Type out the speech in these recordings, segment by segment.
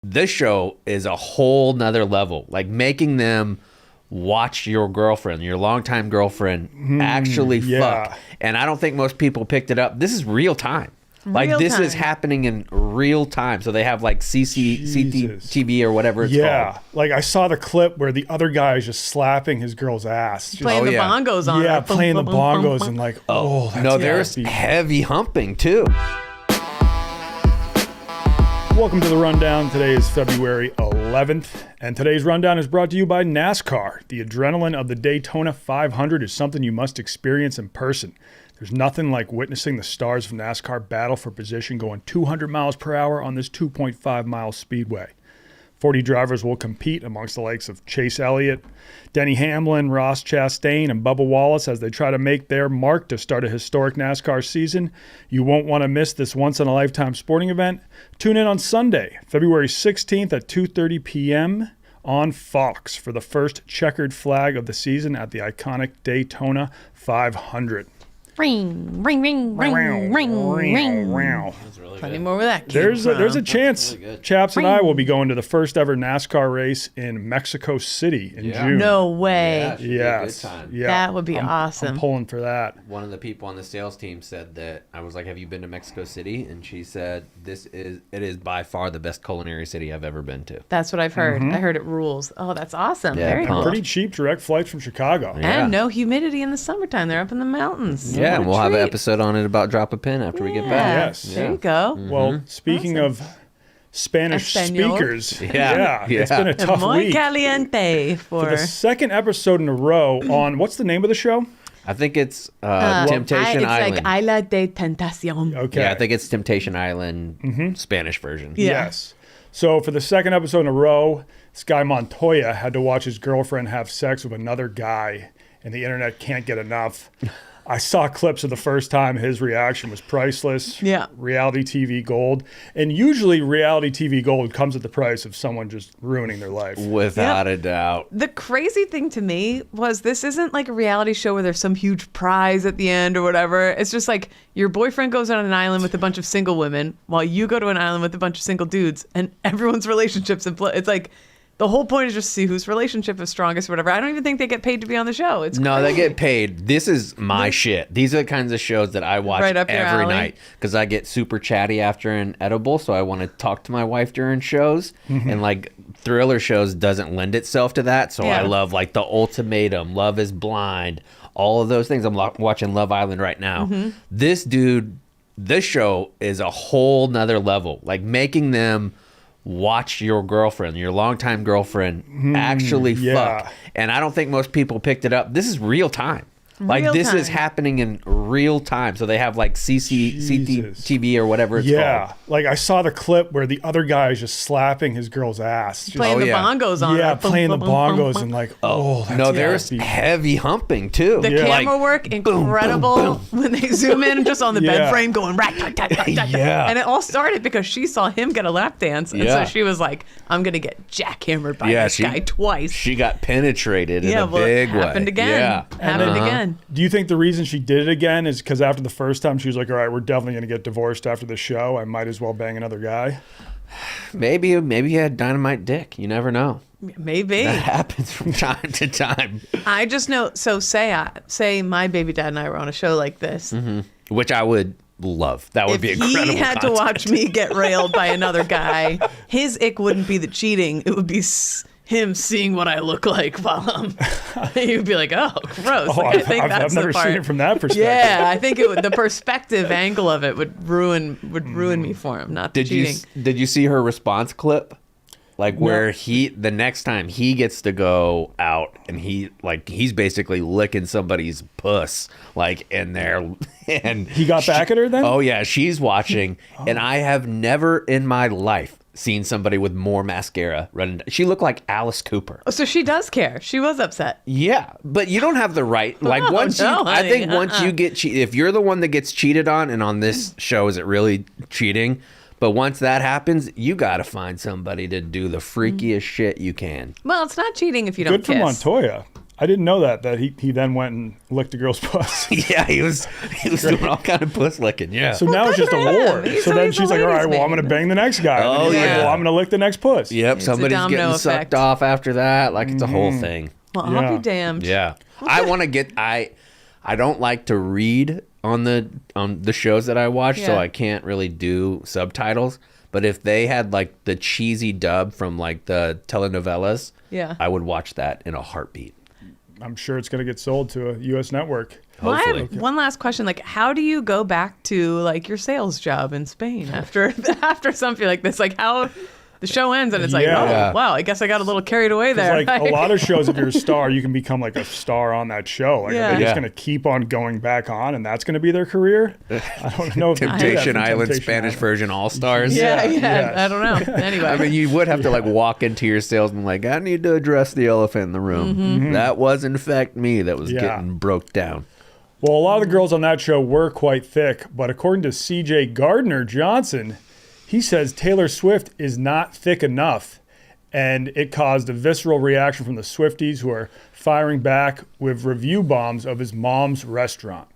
this show is a whole nother level. Like making them watch your girlfriend, your longtime girlfriend, actually fuck. And I don't think most people picked it up. This is real time. Like this is happening in real time. So they have like CCTV or whatever it's called. Like I saw the clip where the other guy is just slapping his girl's ass. Just, playing the bongos on it. Yeah, playing the bongos and like, that's no, there's heavy humping too. Welcome to the Rundown. Today is February 11th, and today's Rundown is brought to you by NASCAR. The adrenaline of the Daytona 500 is something you must experience in person. There's nothing like witnessing the stars of NASCAR battle for position going 200 miles per hour on this 2.5-mile speedway. 40 drivers will compete amongst the likes of Chase Elliott, Denny Hamlin, Ross Chastain, and Bubba Wallace as they try to make their mark to start a historic NASCAR season. You won't want to miss this once-in-a-lifetime sporting event. Tune in on Sunday, February 16th at 2:30 p.m. on Fox for the first checkered flag of the season at the iconic Daytona 500. Ring, ring, ring, ring, ring, ring. Really Plenty more with that. There's a chance Chaps and I will be going to the first ever NASCAR race in Mexico City in June. No way. Yes. That would be awesome. I'm pulling for that. One of the people on the sales team said that I was like, "Have you been to Mexico City?" And she said, it is by far the best culinary city I've ever been to." That's what I've heard. I heard it rules. Oh, that's awesome. Yeah, Very cool. Pretty cheap direct flights from Chicago. And no humidity in the summertime. They're up in the mountains. Yeah, and we'll have an episode on it about Drop a Pin after we get back. Yes. There you go. Well, speaking of Spanish speakers, it's been a tough Muy week. caliente For the second episode in a row on, what's the name of the show? I think it's Temptation Island. It's like Isla de Tentacion. Okay. Yeah, I think it's Temptation Island Spanish version. Yeah. Yes. So for the second episode in a row, this guy Monotoya had to watch his girlfriend have sex with another guy, and the internet can't get enough. I saw clips of the first time. His reaction was priceless. Yeah. Reality TV gold. And usually reality TV gold comes at the price of someone just ruining their life. Without a doubt. The crazy thing to me was this isn't like a reality show where there's some huge prize at the end or whatever. It's just like your boyfriend goes on an island with a bunch of single women while you go to an island with a bunch of single dudes, and everyone's relationships in play. It's like the whole point is just to see whose relationship is strongest or whatever. I don't even think they get paid to be on the show. No, they get paid. This is my shit. These are the kinds of shows that I watch every night because I get super chatty after an edible, so I want to talk to my wife during shows. And like thriller shows doesn't lend itself to that, so I love like The Ultimatum, Love is Blind, all of those things. I'm watching Love Island right now. This show is a whole nother level. Like making them watch your girlfriend, your longtime girlfriend, actually fuck. And I don't think most people picked it up. This is real time. Like this is happening in real time. So they have like CCTV or whatever it's called. Like I saw the clip where the other guy is just slapping his girl's ass. Just, playing the bongos on it. Yeah, playing the bongos and like, no, there's heavy humping too. The camera work, incredible. Boom, boom. When they zoom in just on the bed frame going rat, tat, tat, tat, tat. And it all started because she saw him get a lap dance. And so she was like, I'm going to get jackhammered by this guy twice. She got penetrated in a big way. Happened again. Happened again. Do you think the reason she did it again is because after the first time she was like, all right, we're definitely going to get divorced after the show. I might as well bang another guy. Maybe he had dynamite dick. You never know. Maybe. That happens from time to time. I just know. So say my baby dad and I were on a show like this. Which I would love. That would be incredible. If he had to watch me get railed by another guy, his ick wouldn't be the cheating. It would be him seeing what I look like while you'd be like, oh, gross. Like, I think that's I've never the part. seen it from that perspective. Yeah, I think the perspective angle of it would ruin me for him, not the cheating. Did you see her response clip? Like where the next time he gets to go out and he's basically licking somebody's puss like in there, and he got back at her then? Oh yeah, she's watching, and I have never in my life seen somebody with more mascara running. She looked like Alice Cooper. Oh, so she does care. She was upset. Yeah, but you don't have the right. Like once you get cheated, if you're the one that gets cheated on, and on this show, is it really cheating? But once that happens, you got to find somebody to do the freakiest shit you can. Well, it's not cheating if you don't kiss. Good for Montoya. I didn't know that he then went and licked a girl's puss. Yeah, he was doing all kind of puss licking. Yeah. So now it's just a war. So then she's like, all right, well, I'm going to bang the next guy. Oh, and he's yeah. like, well, I'm going to lick the next puss. Yep, It's somebody's a domino getting effect. sucked off after that. Like, it's a whole thing. Well, I'll be damned. Yeah. I want to get... I don't like to read on the shows that I watch, so Yeah. I can't really do subtitles. But if they had, like, the cheesy dub from, like, the telenovelas, Yeah. I would watch that in a heartbeat. I'm sure it's going to get sold to a U.S. network. Well, I Hopefully. have one last question. Like, how do you go back to like your sales job in Spain after something like this? Like, how the show ends and it's like, Yeah. oh wow, I guess I got a little carried away there. Like a lot of shows, if you're a star, you can become like a star on that show. Like, Yeah. are they just Yeah. going to keep on going back on, and that's going to be their career? I don't know. If they do that Temptation from Island Temptation Spanish Island. version All-Stars. yeah, yes. I don't know. Anyway, I mean, you would have to like walk into your salesman like, I need to address the elephant in the room. Mm-hmm. That was in fact me that was Yeah. getting broke down. Well, a lot of the girls on that show were quite thick, but according to CJ Gardner-Johnson, he says Taylor Swift is not thick enough, and it caused a visceral reaction from the Swifties, who are firing back with review bombs of his mom's restaurant.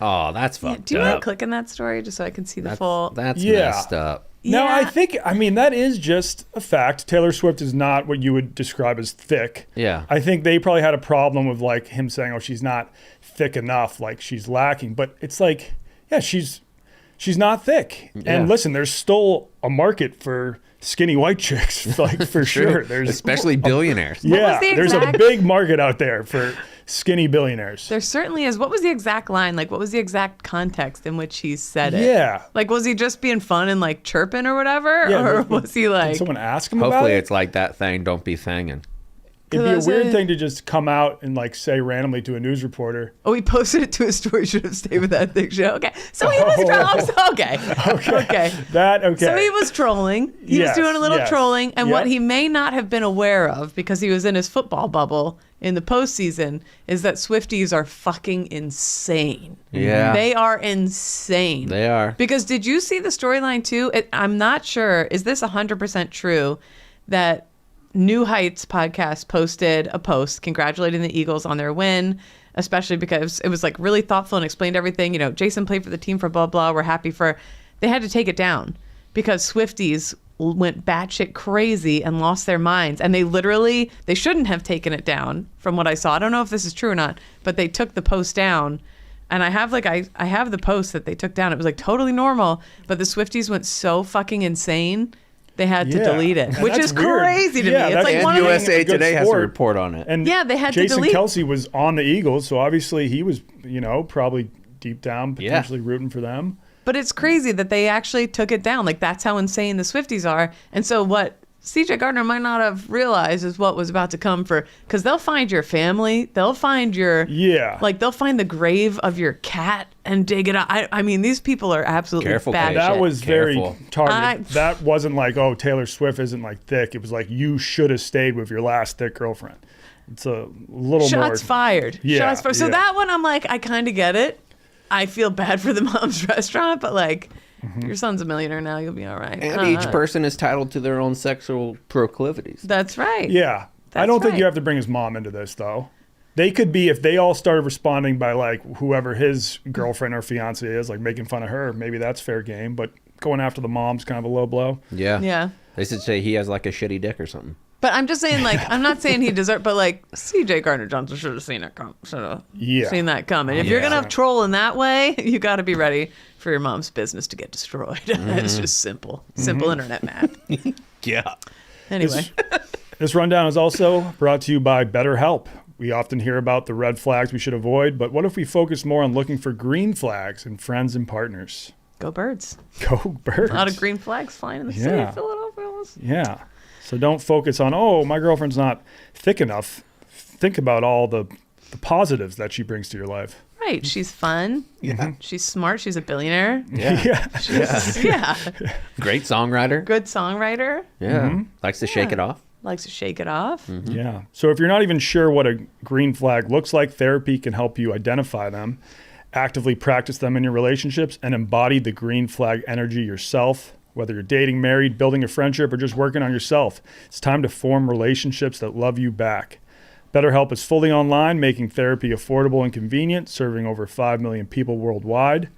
Oh, that's fucked do you want up. to click in that story just so I can see the full? That's Yeah. messed up. Now, Yeah. I mean, that is just a fact. Taylor Swift is not what you would describe as thick. Yeah. I think they probably had a problem with like him saying, oh, she's not thick enough, like she's lacking. But it's like, yeah, she's not thick. Yeah. And listen, there's still a market for skinny white chicks, like for sure. There's Especially billionaires. yeah, the there's a exact- big market out there for skinny billionaires. There certainly is. What was the exact line? Like, what was the exact context in which he said it? Yeah. Like, was he just being fun and like chirping or whatever? Yeah, or but- was he Did like, someone ask him about Hopefully it? it's like that thing, don't be thangin'. It'd be Cause a weird I- thing to just come out and like say randomly to a news reporter. oh, he posted it to his story. Should have stayed with that thick show. Okay. So he was trolling. Okay. That okay. So he was trolling. He Yes, was doing a little yes. trolling. And what Yep. he may not have been aware of, because he was in his football bubble in the postseason, is that Swifties are fucking insane. Yeah. They are insane. They are. Because did you see the storyline too? I'm not sure. Is this 100% true that New Heights podcast posted a post congratulating the Eagles on their win, especially because it was like really thoughtful and explained everything. You know, Jason played for the team for blah, blah. We're happy for... They had to take it down because Swifties went batshit crazy and lost their minds. And they shouldn't have taken it down from what I saw. I don't know if this is true or not, but they took the post down. And I have I have the post that they took down. It was like totally normal, but the Swifties went so fucking insane. They had to Yeah. delete it, And which that's is weird. crazy to Yeah, me. It's that's- like And one of the USA a good Today has a sport. report on it. And Yeah, they had to Jason delete. Kelsey was on the Eagles, so obviously he was, probably deep down potentially rooting for them. But it's crazy that they actually took it down. Like, that's how insane the Swifties are. And so what CJ Gardner might not have realized is what was about to come because they'll find your family. They'll find they'll find the grave of your cat and dig it up. I mean, these people are absolutely Careful, bad Kate. That shit. was Careful. very targeted. That wasn't like, oh, Taylor Swift isn't like thick. It was like, you should have stayed with your last thick girlfriend. It's a little Shots more. fired. Yeah, Shots fired. So yeah. that one, I'm like, I kind of get it. I feel bad for the mom's restaurant, but like, your son's a millionaire now. You'll be all right. And each person is titled to their own sexual proclivities. That's right. Yeah. I That's don't think right. you have to bring his mom into this, though. They could be, if they all started responding by like whoever his girlfriend or fiance is, like making fun of her, maybe that's fair game. But going after the mom's kind of a low blow. Yeah. Yeah. They should say he has like a shitty dick or something. But I'm just saying, like, I'm not saying he deserved, but like, CJ Gardner-Johnson should have seen it come. Should have seen that coming. If you're Yeah. gonna have troll in that way, you got to be ready for your mom's business to get destroyed. It's just simple internet math. Yeah. Anyway, This rundown is also brought to you by BetterHelp. We often hear about the red flags we should avoid, but what if we focus more on looking for green flags in friends and partners? go birds. Go birds. A lot of green flags flying in the city Yeah. of Philadelphia. Yeah. So don't focus on, oh, my girlfriend's not thick enough. Think about all the positives that she brings to your life. Right. She's fun. Yeah. She's smart. She's a billionaire. Yeah. Yeah. Great songwriter. Good songwriter. Yeah. Likes to shake it off. Likes to shake it off. Yeah. So if you're not even sure what a green flag looks like, therapy can help you identify them, actively practice them in your relationships, and embody the green flag energy yourself. Whether you're dating, married, building a friendship, or just working on yourself, it's time to form relationships that love you back. BetterHelp is fully online, making therapy affordable and convenient, serving over 5 million people worldwide.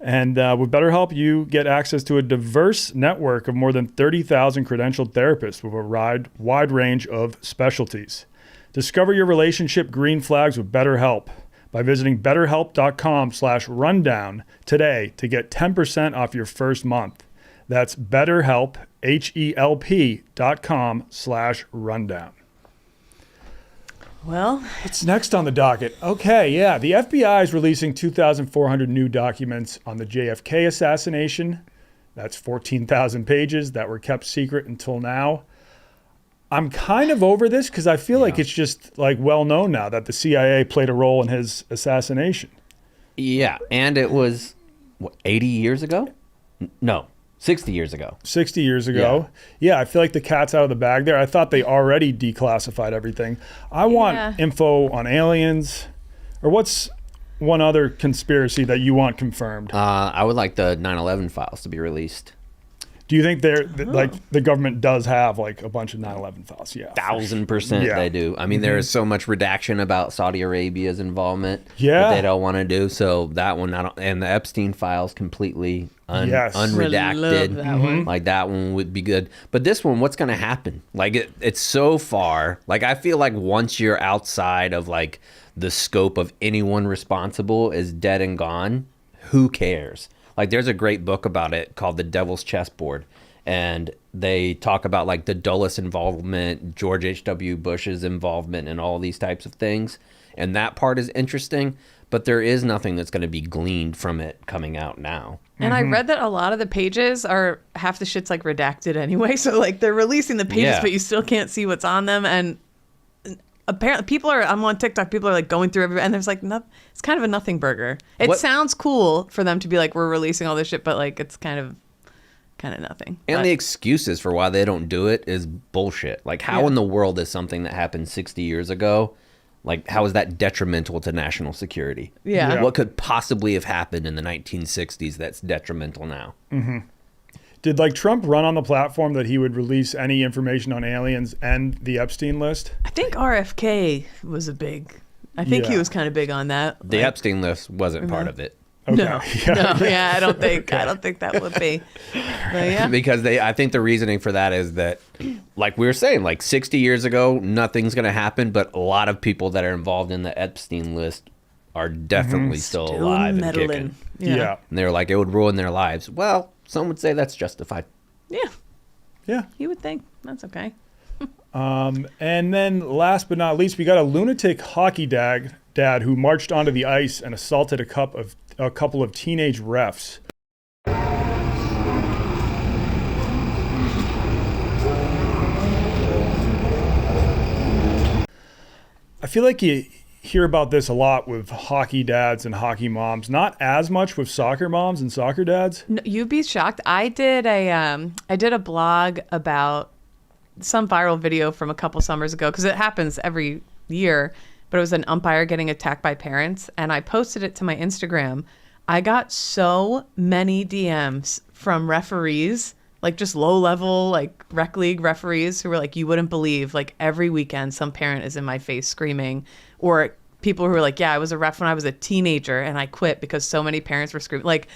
And with BetterHelp, you get access to a diverse network of more than 30,000 credentialed therapists with a wide range of specialties. Discover your relationship green flags with BetterHelp by visiting betterhelp.com/rundown today to get 10% off your first month. That's BetterHelp, HELP.com/rundown. Well, what's next on the docket? Okay, yeah, the FBI is releasing 2,400 new documents on the JFK assassination. That's 14,000 pages that were kept secret until now. I'm kind of over this because I feel like it's just like well known now that the CIA played a role in his assassination. Yeah, and it was, 80 years ago? No. 60 years ago. 60 years ago. Yeah, I feel like the cat's out of the bag there. I thought they already declassified everything. I want info on aliens. Or what's one other conspiracy that you want confirmed? I would like the 9/11 files to be released. Do you think like the government does have like a bunch of 9/11 files? Yeah, 1,000% they do. I mean, there is so much redaction about Saudi Arabia's involvement that they don't want to do. So that one, and the Epstein files completely unredacted. Like that one would be good. But this one, what's going to happen? Like it's so far. Like I feel like once you're outside of like the scope of anyone responsible is dead and gone, who cares? Like there's a great book about it called The Devil's Chessboard. And they talk about like the Dulles involvement, George H.W. Bush's involvement and all these types of things. And that part is interesting, but there is nothing that's going to be gleaned from it coming out now. And I read that a lot of the pages are, half the shit's like redacted anyway. So like they're releasing the pages, but you still can't see what's on them. And apparently I'm on TikTok, people are like going through everything, and there's like it's kind of a nothing burger. It sounds cool for them to be like, we're releasing all this shit, but like it's kind of nothing. And the excuses for why they don't do it is bullshit. Like how in the world is something that happened 60 years ago, like how is that detrimental to national security? Yeah. What could possibly have happened in the 1960s that's detrimental now? Did like Trump run on the platform that he would release any information on aliens and the Epstein list? I think RFK was I think he was kind of big on that. The Epstein list wasn't part of it. Okay. No, I don't think that would be. But because I think the reasoning for that is that, like we were saying, like 60 years ago, nothing's going to happen, but a lot of people that are involved in the Epstein list are definitely still alive and kicking. Yeah. And they were like, it would ruin their lives. Well, some would say that's justified. Yeah. You would think that's okay. And then last but not least, we got a lunatic hockey dad who marched onto the ice and assaulted a couple of teenage refs. I feel like you hear about this a lot with hockey dads and hockey moms, not as much with soccer moms and soccer dads. No, you'd be shocked. I did a blog about some viral video from a couple summers ago, because it happens every year, but it was an umpire getting attacked by parents, and I posted it to my Instagram. I got so many DMs from referees, like just low level, like rec league referees, who were like, you wouldn't believe, like every weekend some parent is in my face screaming, or people who were like, yeah, I was a ref when I was a teenager and I quit because so many parents were screaming. Like,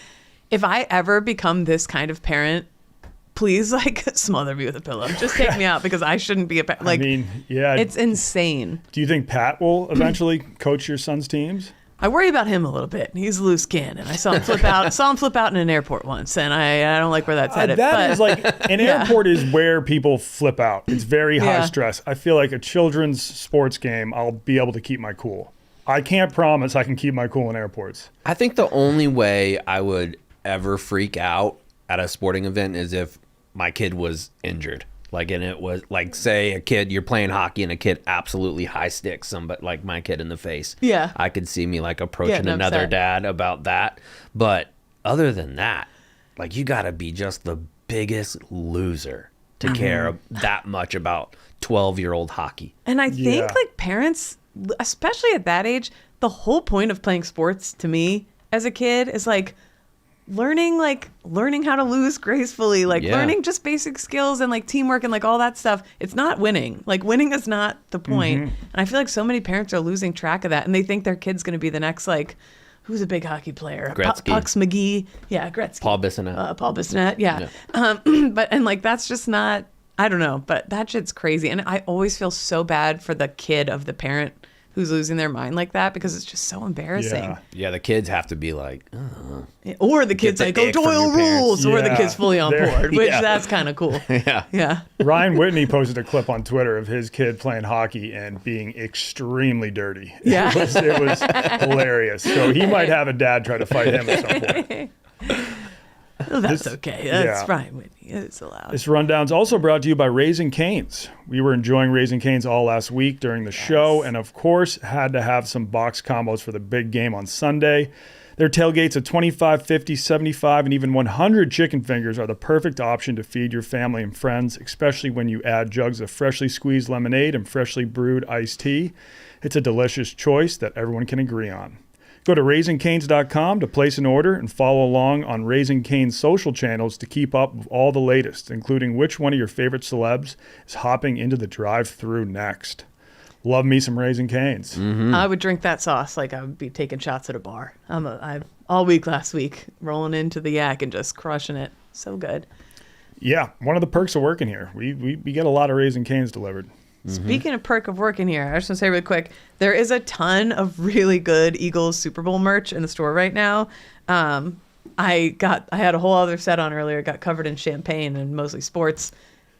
if I ever become this kind of parent, please like smother me with a pillow. Just take me out, because I shouldn't be a parent. Like, I mean, yeah, it's insane. Do you think Pat will eventually coach your son's teams? I worry about him a little bit. He's a loose cannon. I saw him flip out in an airport once, and I don't like where that's headed. That is like, an airport is where people flip out. It's very high stress. I feel like a children's sports game, I'll be able to keep my cool. I can't promise I can keep my cool in airports. I think the only way I would ever freak out at a sporting event is if my kid was injured. Like, and it was like, say a kid, you're playing hockey and a kid absolutely high sticks somebody, like my kid, in the face. Yeah. I could see me like approaching another dad about that. But other than that, like, you got to be just the biggest loser to care that much about 12-year-old hockey. And I think like parents, especially at that age, the whole point of playing sports to me as a kid is like, learning how to lose gracefully, learning just basic skills and like teamwork and like all that stuff. It's not winning. Like winning is not the point. And I feel like so many parents are losing track of that, and they think their kid's going to be the next like, who's a big hockey player? Gretzky. Pucks McGee. Yeah, Gretzky. Paul Bissonnette. Yeah. But like that's just not, I don't know, but that shit's crazy. And I always feel so bad for the kid of the parent who's losing their mind like that, because it's just so embarrassing. Yeah, the kids have to be like, or the kids like, oh, Doyle rules, or the kid's fully on board, which that's kind of cool. Yeah. Ryan Whitney posted a clip on Twitter of his kid playing hockey and being extremely dirty. Yeah. It was hilarious. So he might have a dad try to fight him at some point. Well, that's okay. That's Ryan Whitney. It's allowed. This rundown's also brought to you by Raising Cane's. We were enjoying Raising Cane's all last week during the show, and of course had to have some box combos for the big game on Sunday. Their tailgates of 25, 50, 75, and even 100 chicken fingers are the perfect option to feed your family and friends, especially when you add jugs of freshly squeezed lemonade and freshly brewed iced tea. It's a delicious choice that everyone can agree on. Go to RaisingCanes.com to place an order and follow along on Raising Cane's social channels to keep up with all the latest, including which one of your favorite celebs is hopping into the drive-thru next. Love me some Raising Cane's. I would drink that sauce like I would be taking shots at a bar. I all week last week, rolling into the yak and just crushing it. So good. Yeah, one of the perks of working here. We get a lot of Raising Cane's delivered. Speaking of perk of working here, I just want to say really quick, there is a ton of really good Eagles Super Bowl merch in the store right now. I had a whole other set on earlier, got covered in champagne and mostly sports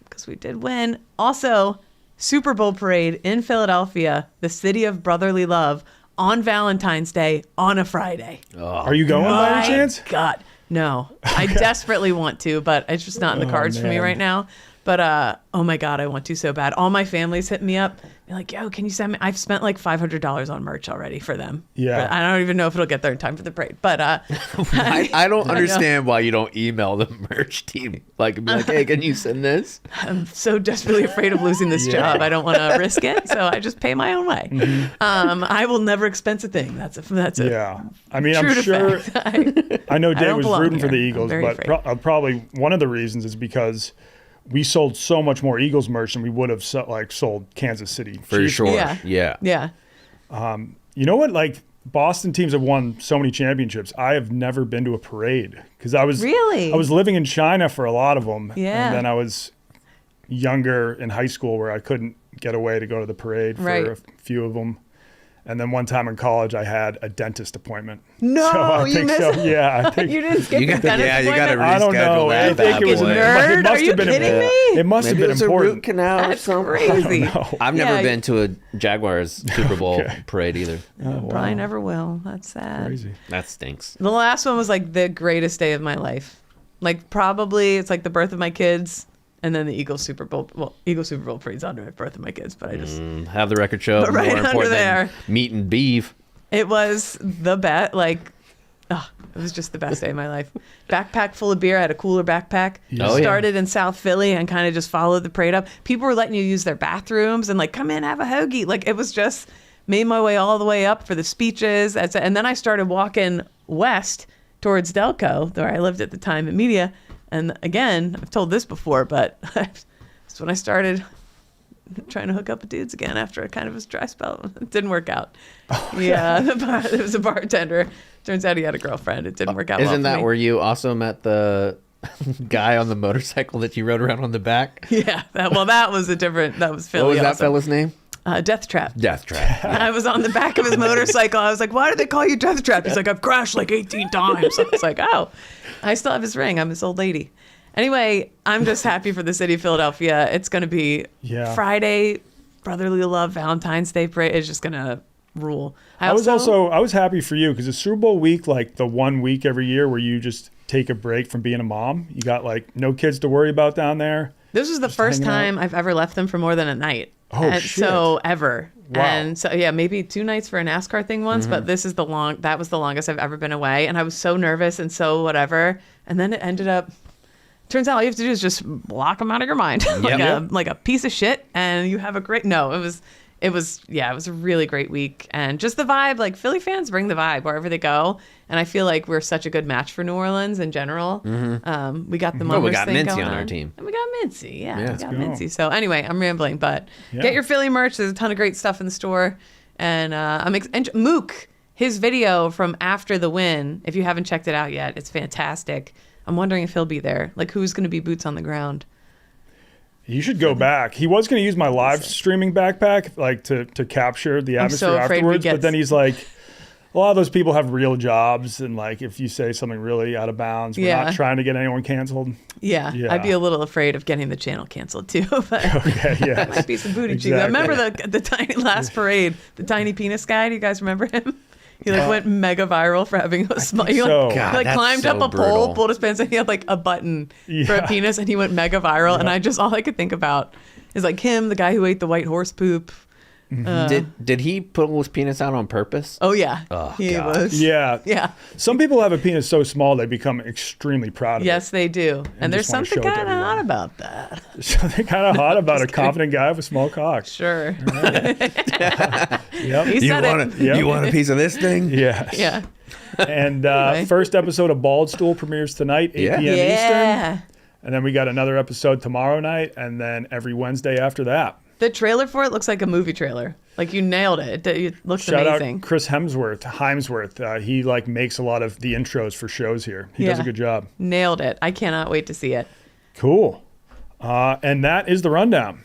because we did win. Also, Super Bowl parade in Philadelphia, the city of brotherly love, on Valentine's Day on a Friday. Oh. Are you going by any chance? God, no. I desperately want to, but it's just not in the cards for me right now. But, oh my God, I want to so bad. All my family's hitting me up. They're like, yo, can you send me? I've spent like $500 on merch already for them. Yeah. But I don't even know if it'll get there in time for the parade. But I don't understand why you don't email the merch team. Like, be like, hey, can you send this? I'm so desperately afraid of losing this job. I don't want to risk it. So I just pay my own way. I will never expense a thing. That's a yeah. I mean, I'm sure. I know Dave was rooting for the Eagles, but probably one of the reasons is because we sold so much more Eagles merch than we would have sold Kansas City. For Chiefs. sure. Yeah. You know what? Like, Boston teams have won so many championships. I have never been to a parade because I was living in China for a lot of them. Yeah. And then I was younger in high school where I couldn't get away to go to the parade for a few of them. And then one time in college, I had a dentist appointment. No, so you missed it. Yeah, I think you didn't skip the dentist appointment? You got to reschedule I don't know. that. I think it was nerd. Are you kidding me? It must have been a important. root canal That's or something. crazy. I've never been to a Jaguars Super Bowl parade either. Probably never will. That's sad. Crazy. That stinks. The last one was like the greatest day of my life. Like probably it's like the birth of my kids. And then the Eagles Super Bowl. Well, Eagles Super Bowl parade's under the birth of my kids, but I just have the record show. But right more under important there. Than meat and beef. It was the best. Like, it was just the best day of my life. Backpack full of beer. I had a cooler backpack. Started in South Philly and kind of just followed the parade up. People were letting you use their bathrooms and like, come in, have a hoagie. Like, it was just made my way all the way up for the speeches. And then I started walking west towards Delco, where I lived at the time in media. And again, I've told this before, but it's when I started trying to hook up with dudes again after a kind of a dry spell. It didn't work out. Yeah, there was a bartender. Turns out he had a girlfriend. It didn't work out. Isn't that where you also met the guy on the motorcycle that you rode around on the back? Yeah. That was Philly. What was that fella's name? Death Trap. Death Trap. Yeah. I was on the back of his motorcycle. I was like, why do they call you Death Trap? He's like, I've crashed like 18 times. I was like, oh, I still have his ring. I'm his old lady. Anyway, I'm just happy for the city of Philadelphia. It's going to be Friday, brotherly love, Valentine's Day parade is just going to rule. I was happy for you because the Super Bowl week, like the 1 week every year where you just take a break from being a mom. You got like no kids to worry about down there. This was the first time I've ever left them for more than a night. Oh, shit. So ever. Wow. And so, yeah, maybe 2 nights for a NASCAR thing once, but that was the longest I've ever been away. And I was so nervous and so whatever. And then it ended up, turns out all you have to do is just block them out of your mind. Like a piece of shit. And you have it it was a really great week. And just the vibe, like Philly fans bring the vibe wherever they go. And I feel like we're such a good match for New Orleans in general. We got the Mummers we got thing Mincy going on our team. And we got Mincy. Yeah, we got go. Mincy. So anyway, I'm rambling, but get your Philly merch. There's a ton of great stuff in the store. And Mook, his video from after the win, if you haven't checked it out yet, it's fantastic. I'm wondering if he'll be there. Like, who's going to be boots on the ground? You should go back. He was going to use my live streaming backpack, like to capture the atmosphere afterwards. But then he's like, a lot of those people have real jobs, and like if you say something really out of bounds, we're not trying to get anyone canceled. Yeah, I'd be a little afraid of getting the channel canceled too. But okay, yeah, might be some booty cheeks. I remember the tiny last parade, the tiny penis guy. Do you guys remember him? He went mega viral for having a small. He climbed up a pole, pulled his pants, and he had like a button for a penis, and he went mega viral. And all I could think about is like him, the guy who ate the white horse poop. Did he pull his penis out on purpose? Oh yeah, he was. Yeah. Some people have a penis so small they become extremely proud of it. Yes, they do, and there's something kind of hot about that. Something kind of hot about a confident guy with a small cock. Sure. Yep. You want a piece of this thing? Yes. Yeah. And first episode of Barstool premieres tonight, 8 p.m. Eastern. And then we got another episode tomorrow night, and then every Wednesday after that. The trailer for it looks like a movie trailer. Like you nailed it. It looks amazing. Shout out Chris Hemsworth. He like makes a lot of the intros for shows here. He does a good job. Nailed it. I cannot wait to see it. Cool. And that is the rundown.